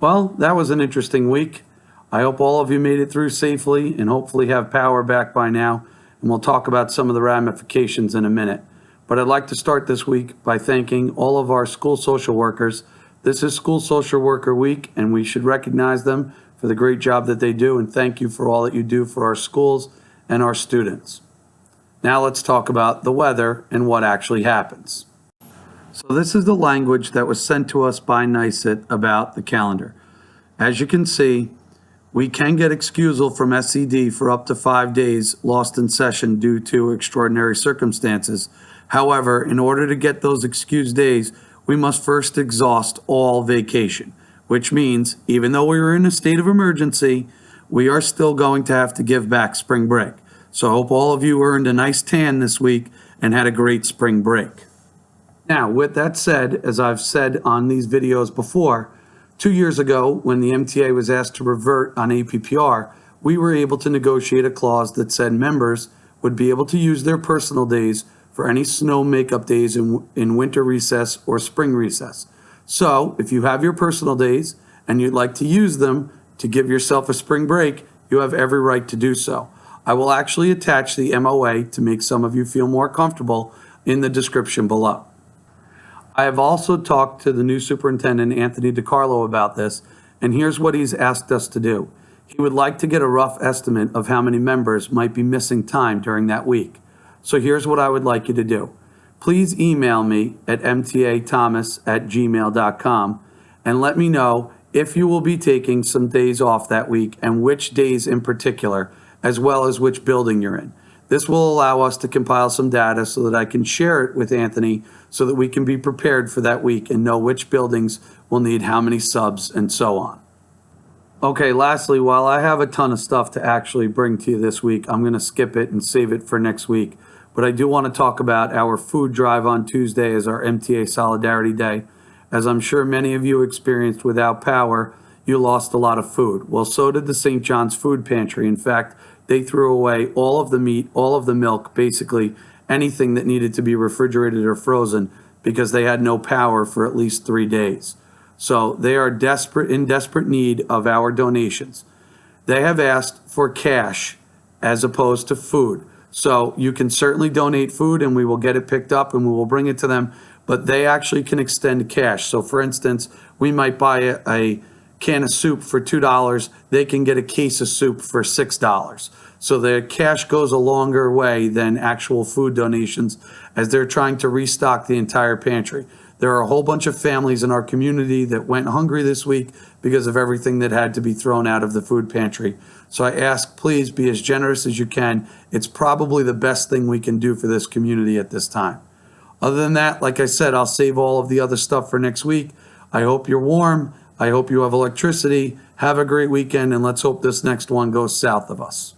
Well, that was an interesting week. I hope all of you made it through safely and hopefully have power back by now. And we'll talk about some of the ramifications in a minute. But I'd like to start this week by thanking all of our school social workers. This is School Social Worker Week, and we should recognize them for the great job that they do. And thank you for all that you do for our schools and our students. Now let's talk about the weather and what actually happens. So this is the language that was sent to us by NYSET about the calendar. As you can see, we can get excusal from SED for up to 5 days lost in session due to extraordinary circumstances. However, in order to get those excused days, we must first exhaust all vacation, which means even though we are in a state of emergency, we are still going to have to give back spring break. So I hope all of you earned a nice tan this week and had a great spring break. Now, with that said, as I've said on these videos before, 2 years ago, when the MTA was asked to revert on APPR, we were able to negotiate a clause that said members would be able to use their personal days for any snow makeup days in winter recess or spring recess. So, if you have your personal days and you'd like to use them to give yourself a spring break, you have every right to do so. I will actually attach the MOA to make some of you feel more comfortable in the description below. I have also talked to the new superintendent, Anthony DiCarlo, about this, and here's what he's asked us to do. He would like to get a rough estimate of how many members might be missing time during that week. So here's what I would like you to do. Please email me at mtathomas@gmail.com and let me know if you will be taking some days off that week and which days in particular, as well as which building you're in. This will allow us to compile some data so that I can share it with Anthony so that we can be prepared for that week and know which buildings will need how many subs and so on. Okay, lastly, while I have a ton of stuff to actually bring to you this week, I'm going to skip it and save it for next week. But I do want to talk about our food drive on Tuesday as our MTA Solidarity Day. As I'm sure many of you experienced without power, you lost a lot of food. Well, so did the St. John's Food Pantry. In fact, they threw away all of the meat, all of the milk, basically anything that needed to be refrigerated or frozen because they had no power for at least 3 days. So they are in desperate need of our donations. They have asked for cash as opposed to food. So you can certainly donate food and we will get it picked up and we will bring it to them, but they actually can extend cash. So for instance, we might buy a can of soup for $2, they can get a case of soup for $6. So the cash goes a longer way than actual food donations as they're trying to restock the entire pantry. There are a whole bunch of families in our community that went hungry this week because of everything that had to be thrown out of the food pantry. So I ask, please be as generous as you can. It's probably the best thing we can do for this community at this time. Other than that, like I said, I'll save all of the other stuff for next week. I hope you're warm. I hope you have electricity. Have a great weekend, and let's hope this next one goes south of us.